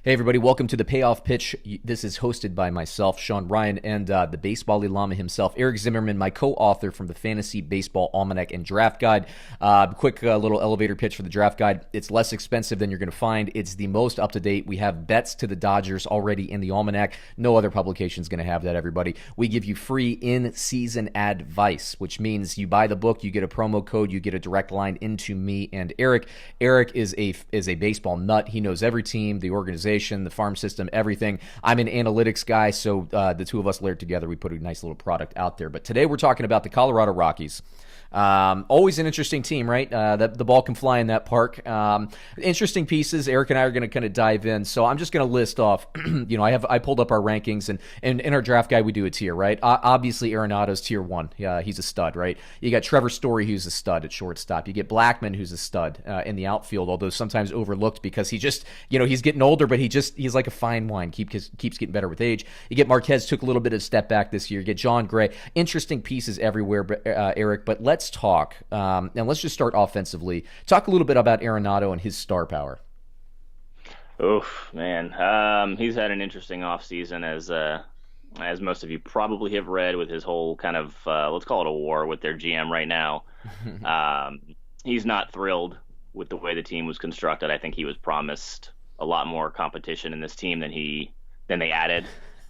Hey, everybody, welcome to the Payoff Pitch. This is hosted by myself, Sean Ryan, and the Baseball Llama himself, Eric Zimmerman, my co-author from the Fantasy Baseball Almanac and Draft Guide. Quick little elevator pitch for the Draft Guide. It's less expensive than you're going to find. It's the most up-to-date. We have bets to the Dodgers already in the Almanac. No other publication is going to have that, everybody. We give you free in-season advice, which means you buy the book, you get a promo code, you get a direct line into me and Eric. Eric is a baseball nut. He knows every team, the organization, the farm system, everything. I'm an analytics guy, so the two of us layered together, we put a nice little product out there. But today we're talking about the Colorado Rockies. Always an interesting team, right? The ball can fly in that park. Interesting pieces. Eric and I are going to kind of dive in. So I'm just going to list off, I pulled up our rankings, and in our draft guide, we do a tier, right? Obviously, Arenado's tier 1. Yeah, he's a stud, right? You got Trevor Story, who's a stud at shortstop. You get Blackmon, who's a stud in the outfield, although sometimes overlooked because he just, he's getting older, but he's like a fine wine, keeps getting better with age. You get Marquez, took a little bit of a step back this year. You get John Gray. Interesting pieces everywhere, Eric, but let's talk, and let's just start offensively. Talk a little bit about Arenado and his star power. Oof, man. He's had an interesting offseason, as most of you probably have read, with his whole kind of, let's call it a war with their GM right now. He's not thrilled with the way the team was constructed. I think he was promised a lot more competition in this team than they added.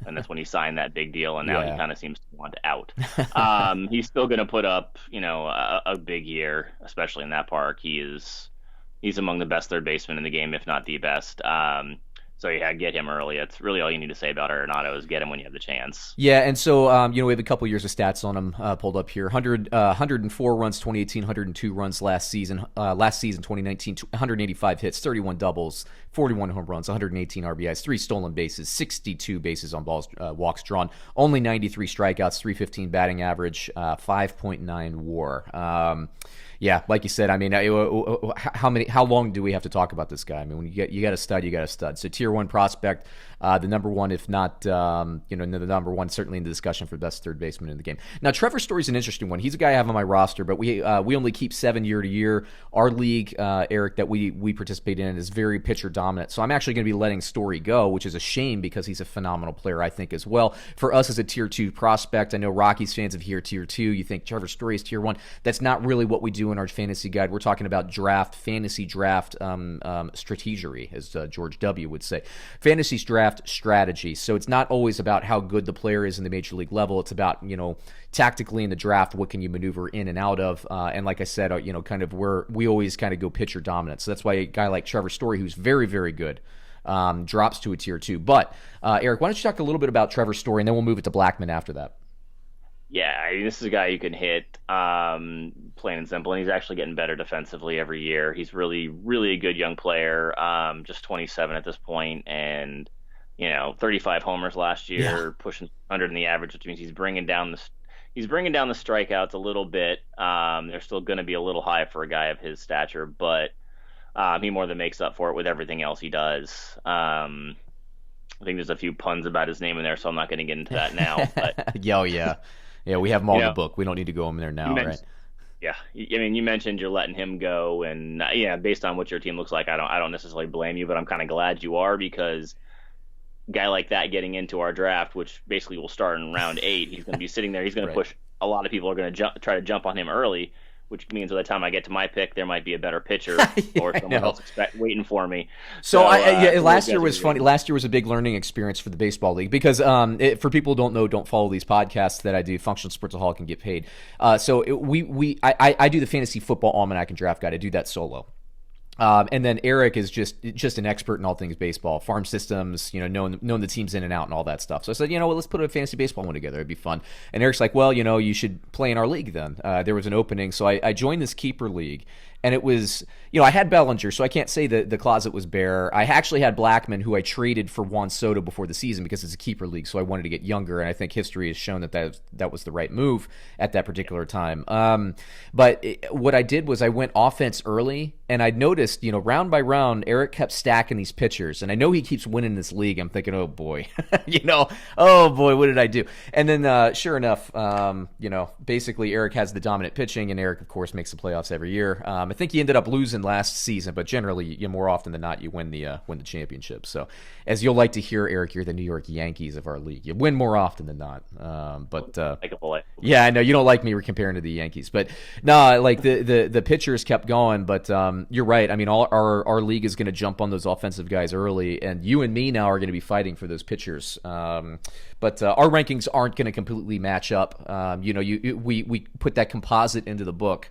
And that's when he signed that big deal, and now he kind of seems to want out. He's still going to put up, a big year, especially in that park. He's among the best third basemen in the game, if not the best. So yeah, get him early. That's really all you need to say about Arenado, is get him when you have the chance. Yeah, and so we have a couple years of stats on him pulled up here. 104 runs 2018, 102 runs last season 2019, 185 hits, 31 doubles, 41 home runs, 118 RBIs, 3 stolen bases, 62 bases on balls, walks drawn, only 93 strikeouts, 315 batting average, 5.9 WAR. Yeah, like you said, I mean, how long do we have to talk about this guy? I mean, when you got a stud, you got a stud. So tier 1 prospect, the number one, if not, the number one, certainly in the discussion for best third baseman in the game. Now, Trevor Story's an interesting one. He's a guy I have on my roster, but we only keep 7 year to year. Our league, Eric, that we participate in is very pitcher dominant. So I'm actually going to be letting Story go, which is a shame because he's a phenomenal player, I think, as well. For us as a tier 2 prospect, I know Rockies fans have here tier 2. You think Trevor Story is tier 1. That's not really what we do in our fantasy guide. We're talking about fantasy draft strategery, as George W. would say. Fantasy draft strategy. So it's not always about how good the player is in the major league level. It's about, tactically in the draft, what can you maneuver in and out of? And like I said, kind of we always kind of go pitcher dominant. So that's why a guy like Trevor Story, who's very, very good, drops to a tier 2. But Eric, why don't you talk a little bit about Trevor Story, and then we'll move it to Blackmon after that. Yeah, I mean, this is a guy you can hit, plain and simple, and he's actually getting better defensively every year. He's really, really a good young player, just 27 at this point, and 35 homers last year, pushing 100 in the average, which means he's bringing down the strikeouts a little bit. They're still going to be a little high for a guy of his stature, but he more than makes up for it with everything else he does. I think there's a few puns about his name in there, so I'm not going to get into that now. But Yeah, we have them all in the book. We don't need to go in there now, right? Yeah, I mean, you mentioned you're letting him go, and based on what your team looks like, I don't necessarily blame you, but I'm kind of glad you are, because a guy like that getting into our draft, which basically will start in round 8, he's going to be sitting there. He's going to push. A lot of people are going to try to jump on him early, which means by the time I get to my pick, there might be a better pitcher or someone else waiting for me. So last year was funny. Last year was a big learning experience for the baseball league because for people who don't follow these podcasts that I do, Functional Sportsaholic, and get paid. I do the Fantasy Football Almanac and Draft Guide. I do that solo. And then Eric is just an expert in all things baseball, farm systems, knowing the teams in and out and all that stuff. So I said, let's put a fantasy baseball one together. It'd be fun. And Eric's like, well, you should play in our league then. There was an opening. So I joined this keeper league. And it was, I had Bellinger, so I can't say that the closet was bare. I actually had Blackmon, who I traded for Juan Soto before the season because it's a keeper league, so I wanted to get younger, and I think history has shown that was the right move at that particular time. But what I did was I went offense early, and I noticed, round by round, Eric kept stacking these pitchers, and I know he keeps winning this league. I'm thinking, oh boy, oh boy, what did I do? And then sure enough, basically Eric has the dominant pitching, and Eric, of course, makes the playoffs every year. I think he ended up losing last season, but generally, more often than not, you win the championship. So, as you'll like to hear, Eric, you're the New York Yankees of our league. You win more often than not. Yeah, I know you don't like me comparing to the Yankees, but no, like the pitchers kept going. But you're right. I mean, all our league is going to jump on those offensive guys early, and you and me now are going to be fighting for those pitchers. But our rankings aren't going to completely match up. We put that composite into the book,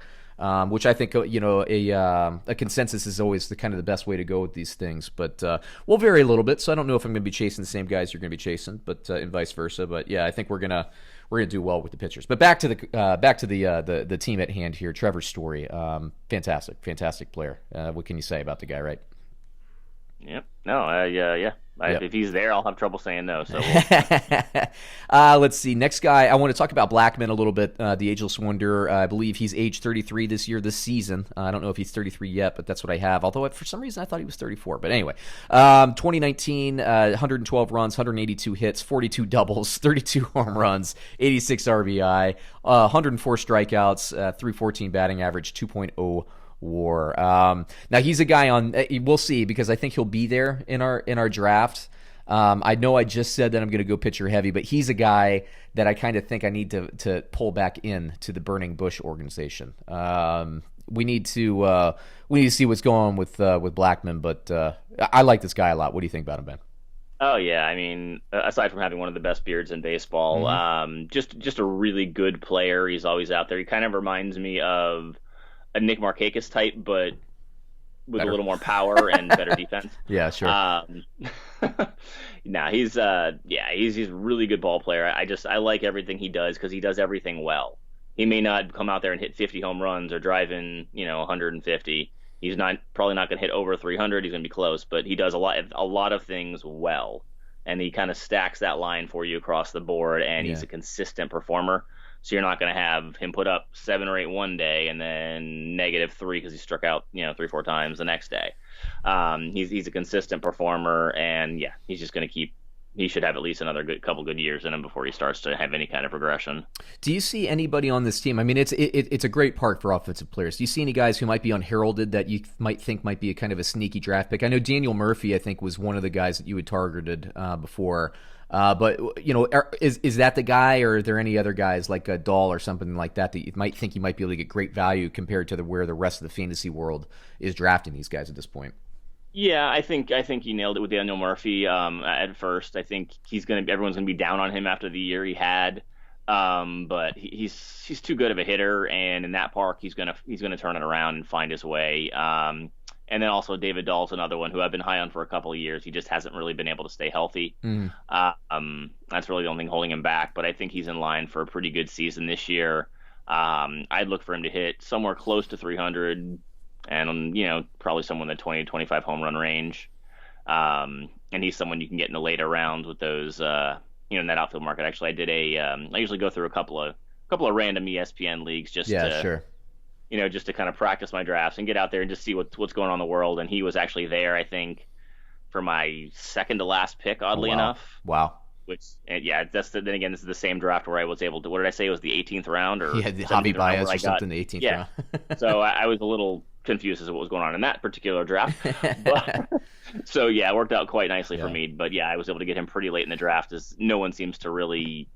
which I think a consensus is always the best way to go with these things. But we'll vary a little bit, so I don't know if I'm going to be chasing the same guys you're going to be chasing, but and vice versa. But yeah, I think we're gonna do well with the pitchers. But back to the team at hand here. Trevor Story, fantastic player. What can you say about the guy, right? Yep. No. Yeah. Yep. If he's there, I'll have trouble saying no. So let's see. Next guy, I want to talk about Blackmon a little bit. The ageless wonder. I believe he's age 33 this season. I don't know if he's 33 yet, but that's what I have. Although for some reason I thought he was 34. But anyway, 2019, 112 runs, 182 hits, 42 doubles, 32 home runs, 86 RBI, 104 strikeouts, 314 batting average, 2.0 WAR. Now he's a guy on. We'll see, because I think he'll be there in our draft. I know I just said that I'm going to go pitcher heavy, but he's a guy that I kind of think I need to pull back in to the Burning Bush organization. We need to see what's going on with Blackmon, but I like this guy a lot. What do you think about him, Ben? Oh yeah, I mean, aside from having one of the best beards in baseball, just a really good player. He's always out there. He kind of reminds me of a Nick Markakis type, but with better. A little more power and better defense. Yeah, sure. He's a really good ball player. I like everything he does, because he does everything well. He may not come out there and hit 50 home runs or drive in 150. He's probably not going to hit over 300. He's going to be close, but he does a lot of things well, and he kind of stacks that line for you across the board. And he's a consistent performer. So you're not going to have him put up 7 or 8 one day and then -3 because he struck out 3-4 times the next day. He's a consistent performer, and he's just going to he should have at least another couple good years in him before he starts to have any kind of regression. Do you see anybody on this team? I mean, it's a great park for offensive players. Do you see any guys who might be unheralded that you might think might be a kind of a sneaky draft pick? I know Daniel Murphy, I think, was one of the guys that you had targeted before. But is that the guy, or are there any other guys like a Dahl or something like that you might think you might be able to get great value compared to where the rest of the fantasy world is drafting these guys at this point? Yeah, I think you nailed it with Daniel Murphy. At first, I think everyone's gonna be down on him after the year he had. But he's too good of a hitter, and in that park, he's gonna turn it around and find his way. And then also David Dahl's another one who I've been high on for a couple of years. He just hasn't really been able to stay healthy. That's really the only thing holding him back. But I think he's in line for a pretty good season this year. I'd look for him to hit somewhere close to 300, and probably somewhere in the 20 to 25 home run range. And he's someone you can get in the later rounds with those, in that outfield market. Actually, I usually go through a couple of random ESPN leagues just to kind of practice my drafts and get out there and just see what's going on in the world. And he was actually there, I think, for my second to last pick, oddly enough. Wow. Which, then again, this is the same draft where I was able to, what did I say? It was the 18th round, or the Javi Baez or something, the 18th round. So I was a little confused as to what was going on in that particular draft. So it worked out quite nicely for me. But I was able to get him pretty late in the draft, as no one seems to really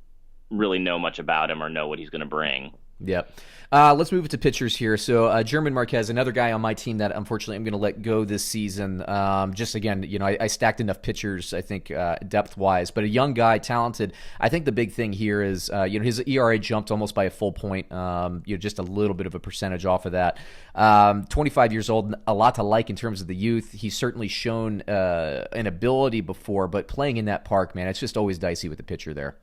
know much about him or know what he's going to bring. Yep. Let's move to pitchers here. So German Marquez, another guy on my team that unfortunately I'm going to let go this season. Just again, I stacked enough pitchers, I think, depth-wise, but a young guy, talented. I think the big thing here is, his ERA jumped almost by a full point, just a little bit of a percentage off of that. 25 years old, a lot to like in terms of the youth. He's certainly shown an ability before, but playing in that park, man, it's just always dicey with the pitcher there.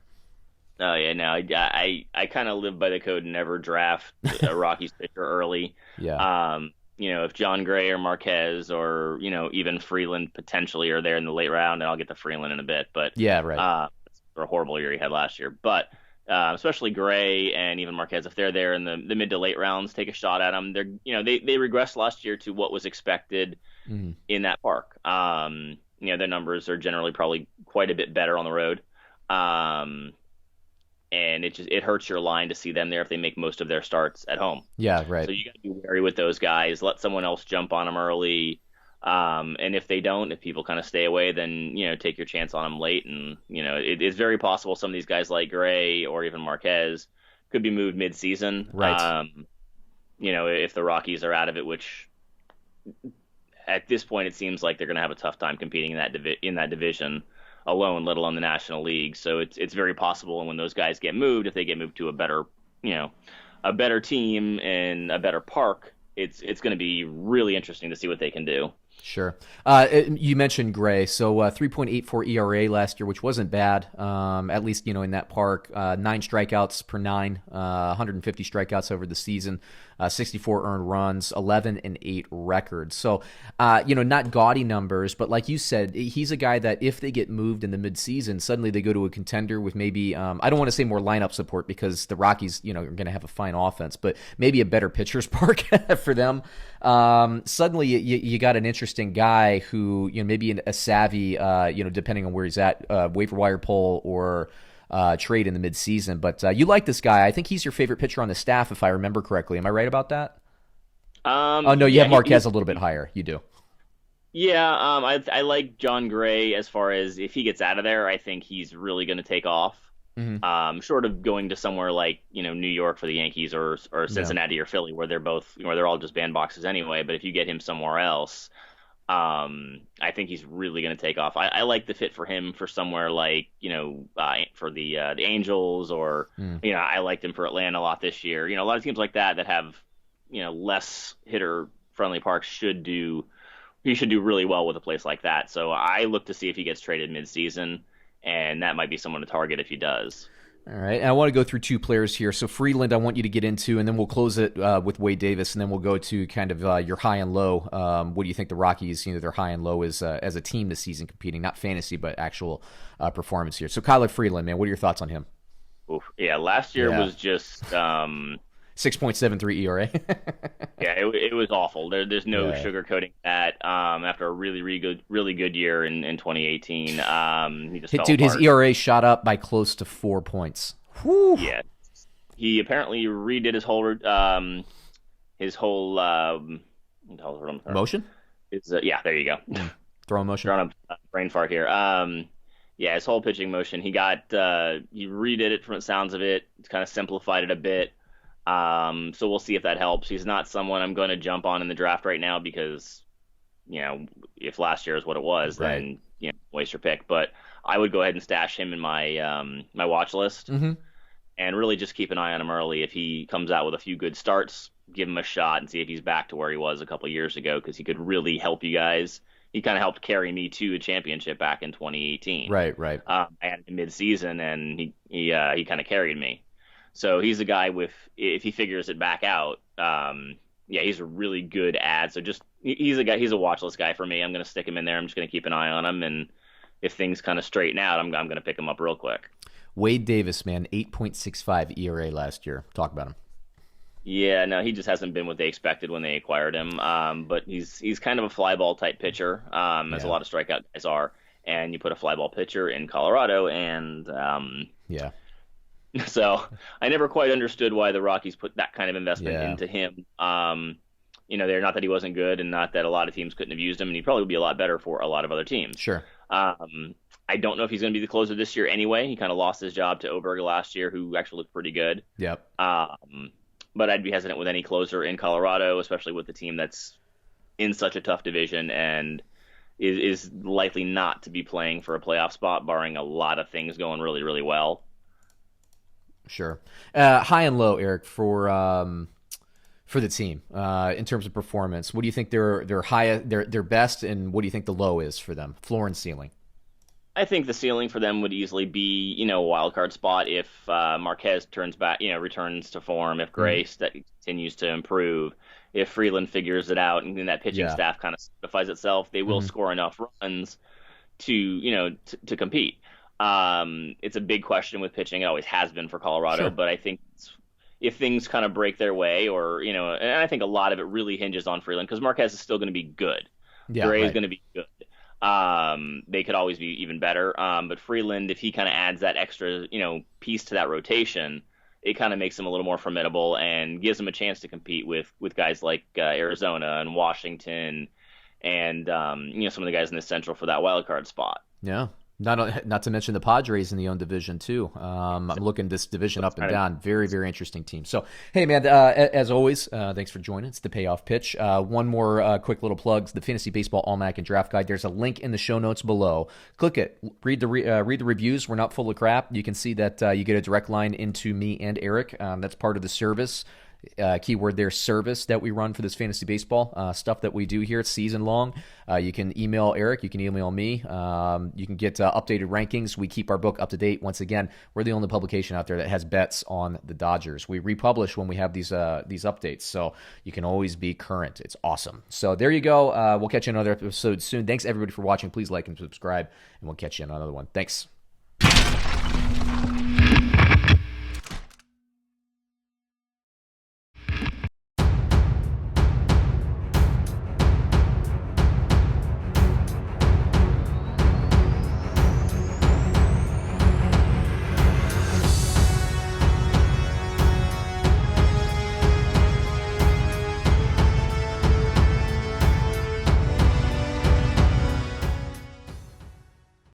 Oh yeah, no, I kind of live by the code and never draft a Rockies pitcher early. Yeah. If John Gray or Marquez or even Freeland potentially are there in the late round, and I'll get to Freeland in a bit. But yeah, right. For a horrible year he had last year, but especially Gray and even Marquez, if they're there in the mid to late rounds, take a shot at them. They're they regressed last year to what was expected in that park. Their numbers are generally probably quite a bit better on the road. and it hurts your line to see them there if they make most of their starts at home. Yeah, right. So you got to be wary with those guys. Let someone else jump on them early. And if they don't, if people kind of stay away, then, take your chance on them late. And, it's very possible some of these guys like Gray or even Marquez could be moved mid-season. Right. If the Rockies are out of it, which at this point it seems like they're going to have a tough time competing in that division alone, let alone the National League. So it's very possible. And when those guys get moved, if they get moved to a better team and a better park, it's going to be really interesting to see what they can do. Sure. You mentioned Gray. So 3.84 ERA last year, which wasn't bad, at least, in that park. 9 strikeouts per 9, 150 strikeouts over the season, 64 earned runs, 11-8 record. So, not gaudy numbers, but like you said, he's a guy that if they get moved in the midseason, suddenly they go to a contender with maybe, I don't want to say more lineup support because the Rockies, are going to have a fine offense, but maybe a better pitcher's park for them. Suddenly you got an interesting guy who, maybe a savvy, depending on where he's at, waiver wire pull or trade in the midseason. But you like this guy. I think he's your favorite pitcher on the staff, if I remember correctly. Am I right about that? Oh, no, you have Marquez a little bit higher. You do. Yeah, I like John Gray as far as if he gets out of there, I think he's really going to take off. Mm-hmm. Short of going to somewhere like New York for the Yankees or Cincinnati or Philly where they're all just bandboxes anyway. But if you get him somewhere else, I think he's really going to take off. I like the fit for him for somewhere like for the Angels or I liked him for Atlanta a lot this year. A lot of teams like that have less hitter friendly parks he should do really well with a place like that. So I look to see if he gets traded midseason. And that might be someone to target if he does. All right. And I want to go through 2 players here. So Freeland, I want you to get into, and then we'll close it with Wade Davis, and then we'll go to kind of your high and low. What do you think the Rockies, their high and low is as a team this season competing, not fantasy, but actual performance here. So Kyler Freeland, man, what are your thoughts on him? Oof. Yeah, last year was just 6.73 ERA. Yeah, it was awful. There's no sugarcoating that. After a really good year in 2018, he just fell apart. His ERA shot up by close to 4 points. Whew. Yeah, he apparently redid his whole motion. Yeah, there you go. Throw motion. Throwing a brain fart here. Yeah, his whole pitching motion. He redid it from the sounds of it. It's kind of simplified it a bit. So we'll see if that helps. He's not someone I'm going to jump on in the draft right now because, if last year is what it was, then waste your pick. But I would go ahead and stash him in my my watch list, and really just keep an eye on him early. If he comes out with a few good starts, give him a shot and see if he's back to where he was a couple of years ago, because he could really help you guys. He kind of helped carry me to a championship back in 2018. Right. I had him mid-season, and he kind of carried me. So he's a guy if he figures it back out, he's a really good ad. So he's a watch list guy for me. I'm going to stick him in there. I'm just going to keep an eye on him, and if things kind of straighten out, I'm going to pick him up real quick. Wade Davis, man, 8.65 ERA last year. Talk about him. Yeah, no, he just hasn't been what they expected when they acquired him. But he's kind of a fly ball type pitcher, as a lot of strikeout guys are. And you put a fly ball pitcher in Colorado, and so I never quite understood why the Rockies put that kind of investment into him. They're not that he wasn't good, and not that a lot of teams couldn't have used him, and he'd probably be a lot better for a lot of other teams. Sure. I don't know if he's going to be the closer this year anyway. He kind of lost his job to Oberg last year, who actually looked pretty good. Yep. But I'd be hesitant with any closer in Colorado, especially with the team that's in such a tough division and is likely not to be playing for a playoff spot, barring a lot of things going really, really well. Sure. High and low, Eric, for the team in terms of performance. What do you think their best, and what do you think the low is for them? Floor and ceiling. I think the ceiling for them would easily be, a wild card spot if Marquez returns to form, if Gray continues to improve, if Freeland figures it out, and then that pitching staff kind of solidifies itself. They will score enough runs to compete. It's a big question with pitching. It always has been for Colorado, but I think if things kind of break their way, or and I think a lot of it really hinges on Freeland, because Marquez is still going to be good. Gray is going to be good. they could always be even better. But Freeland, if he kind of adds that extra, piece to that rotation, it kind of makes him a little more formidable and gives him a chance to compete with guys like Arizona and Washington and some of the guys in the Central for that wild card spot. Yeah. Not to mention the Padres in the own division too. I'm looking this division up and down. Very, very interesting team. So, hey man, as always, thanks for joining. It's the Payoff Pitch. One more quick little plugs: the Fantasy Baseball Almanac and Draft Guide. There's a link in the show notes below. Click it. Read the reviews. We're not full of crap. You can see that you get a direct line into me and Eric. That's part of the service. Keyword there, service that we run for this fantasy baseball stuff that we do here. It's season long. You can email Eric. You can email me. You can get updated rankings. We keep our book up to date. Once again, we're the only publication out there that has bets on the Dodgers. We republish when we have these updates, so you can always be current. It's awesome. So there you go. We'll catch you in another episode soon. Thanks everybody for watching. Please like and subscribe, and we'll catch you in another one. Thanks.